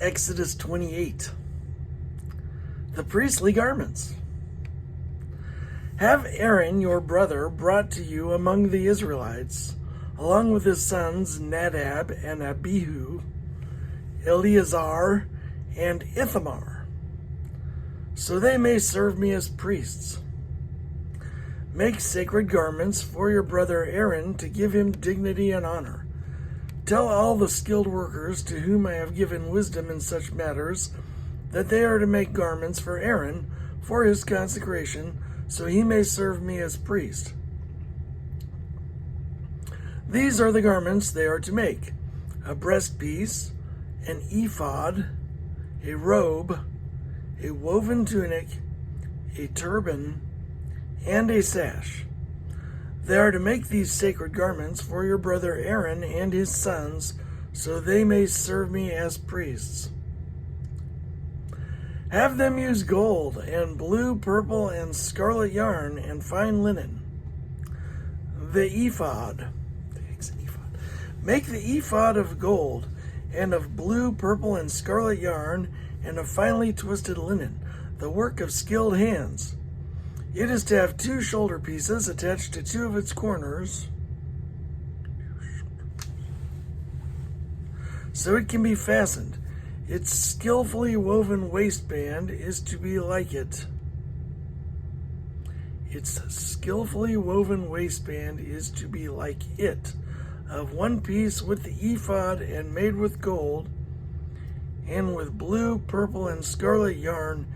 Exodus 28. The priestly garments. Have Aaron your brother brought to you among the Israelites, along with his sons Nadab and Abihu, Eleazar and Ithamar, so they may serve me as priests. Make sacred garments for your brother Aaron to give him dignity and honor. Tell all the skilled workers to whom I have given wisdom in such matters that they are to make garments for Aaron for his consecration, so he may serve me as priest. These are the garments they are to make: a breastpiece, an ephod, a robe, a woven tunic, a turban, and a sash. They are to make these sacred garments for your brother Aaron and his sons, so they may serve me as priests. Have them use gold and blue, purple, and scarlet yarn and fine linen. The ephod. Make the ephod of gold and of blue, purple, and scarlet yarn and of finely twisted linen, the work of skilled hands. It is to have 2 shoulder pieces attached to 2 of its corners, so it can be fastened. Its skillfully woven waistband is to be like it. Of one piece with the ephod and made with gold, and with blue, purple, and scarlet yarn,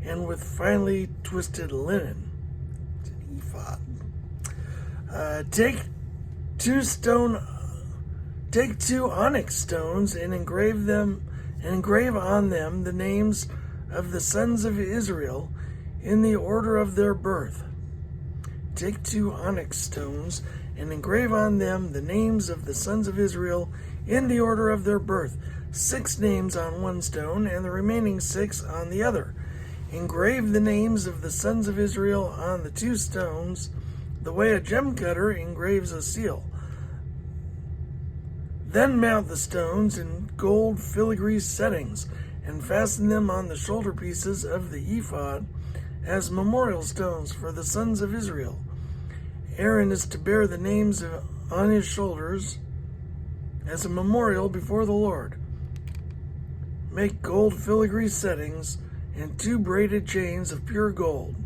and with finely twisted linen. It's an ephod. Take 2 onyx stones and engrave on them the names of the sons of Israel in the order of their birth. Take 2 onyx stones and engrave on them the names of the sons of Israel in the order of their birth, 6 names on one stone and the remaining 6 on the other. Engrave the names of the sons of Israel on the 2 stones, the way a gem cutter engraves a seal. Then mount the stones in gold filigree settings and fasten them on the shoulder pieces of the ephod as memorial stones for the sons of Israel. Aaron is to bear the names on his shoulders as a memorial before the Lord. Make gold filigree settings and 2 braided chains of pure gold,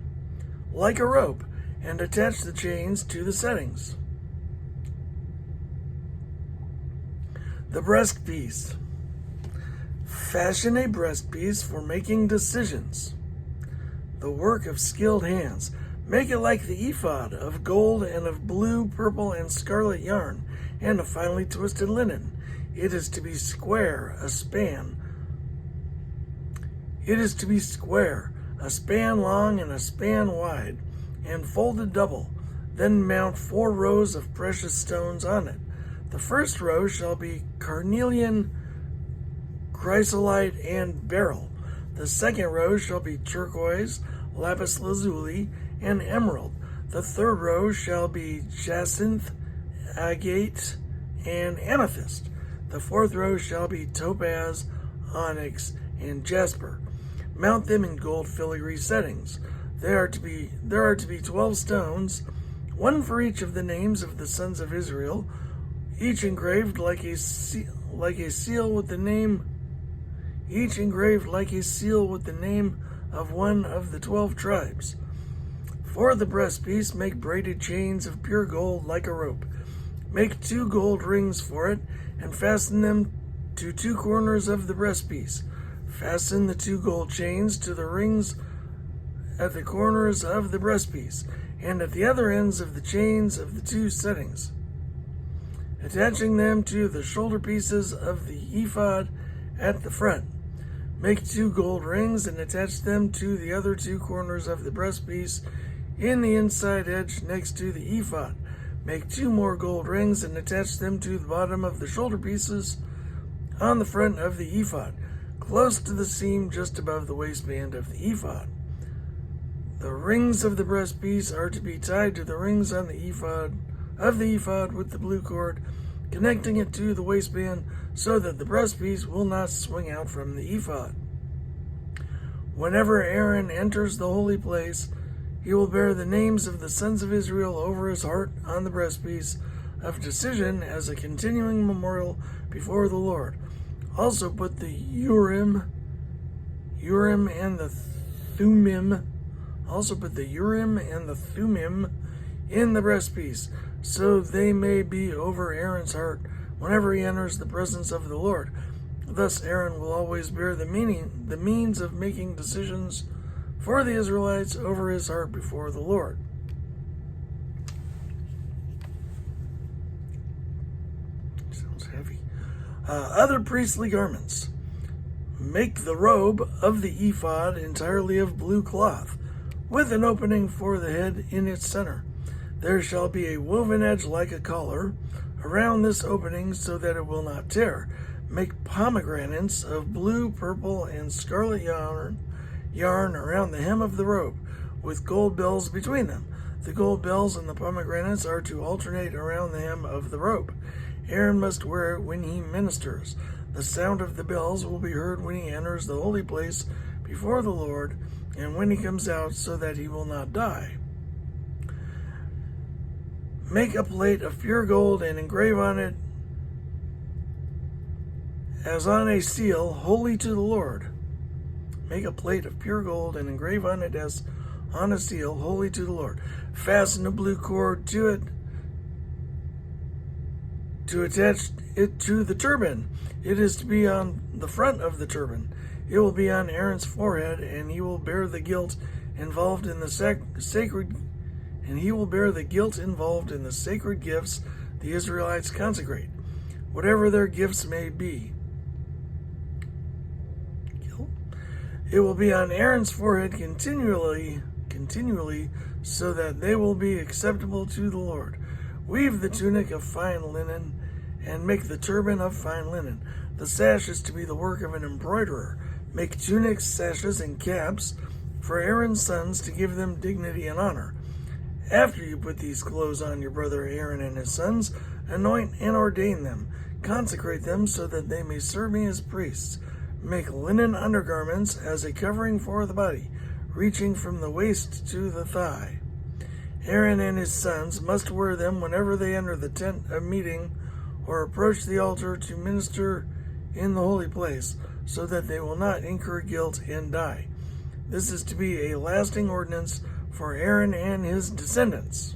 like a rope, and attach the chains to the settings. The breastpiece. Fashion a breastpiece for making decisions, the work of skilled hands. Make it like the ephod, of gold and of blue, purple, and scarlet yarn, and of finely twisted linen. It is to be square, a span long and a span wide, and folded double. Then mount 4 rows of precious stones on it. The first row shall be carnelian, chrysolite, and beryl. The second row shall be turquoise, lapis lazuli, and emerald. The third row shall be jacinth, agate, and amethyst. The fourth row shall be topaz, onyx, and jasper. Mount them in gold filigree settings. There are to be 12 stones, 1 for each of the names of the sons of Israel, each engraved like a seal with the name of one of the 12 tribes. For the breastpiece, make braided chains of pure gold like a rope. Make 2 gold rings for it and fasten them to 2 corners of the breastpiece. Fasten the 2 gold chains to the rings at the corners of the breastpiece and at the other ends of the chains of the 2 settings, attaching them to the shoulder pieces of the ephod at the front. Make 2 gold rings and attach them to the other 2 corners of the breastpiece in the inside edge next to the ephod. Make 2 more gold rings and attach them to the bottom of the shoulder pieces on the front of the ephod, close to the seam just above the waistband of the ephod. The rings of the breastpiece are to be tied to the rings on the ephod with the blue cord connecting it to the waistband so that the breastpiece will not swing out from the ephod. Whenever Aaron enters the holy place, he will bear the names of the sons of Israel over his heart on the breastpiece of decision as a continuing memorial before the Lord. Also put the Urim and the Thummim. Also put the Urim and the Thummim in the breastpiece, so they may be over Aaron's heart whenever he enters the presence of the Lord. Thus Aaron will always bear the means of making decisions for the Israelites over his heart before the Lord. Sounds heavy. Other priestly garments. Make the robe of the ephod entirely of blue cloth, with an opening for the head in its center. There shall be a woven edge like a collar around this opening so that it will not tear. Make pomegranates of blue, purple, and scarlet yarn around the hem of the robe, with gold bells between them. The gold bells and the pomegranates are to alternate around the hem of the robe. Aaron must wear it when he ministers. The sound of the bells will be heard when he enters the holy place before the Lord, and when he comes out, so that he will not die. Make a plate of pure gold and engrave on it as on a seal, holy to the Lord. Make a plate of pure gold and engrave on it as on a seal, holy to the Lord. Fasten a blue cord to it to attach it to the turban. It is to be on the front of the turban. It will be on Aaron's forehead, and he will bear the guilt involved in the sacred gifts the Israelites consecrate, whatever their gifts may be. It will be on Aaron's forehead continually, so that they will be acceptable to the Lord. Weave the tunic of fine linen and make the turban of fine linen. The sash is to be the work of an embroiderer. Make tunics, sashes, and caps for Aaron's sons to give them dignity and honor. After you put these clothes on your brother Aaron and his sons, anoint and ordain them. Consecrate them so that they may serve me as priests. Make linen undergarments as a covering for the body, reaching from the waist to the thigh. Aaron and his sons must wear them whenever they enter the tent of meeting or approach the altar to minister in the holy place, so that they will not incur guilt and die. This is to be a lasting ordinance for Aaron and his descendants.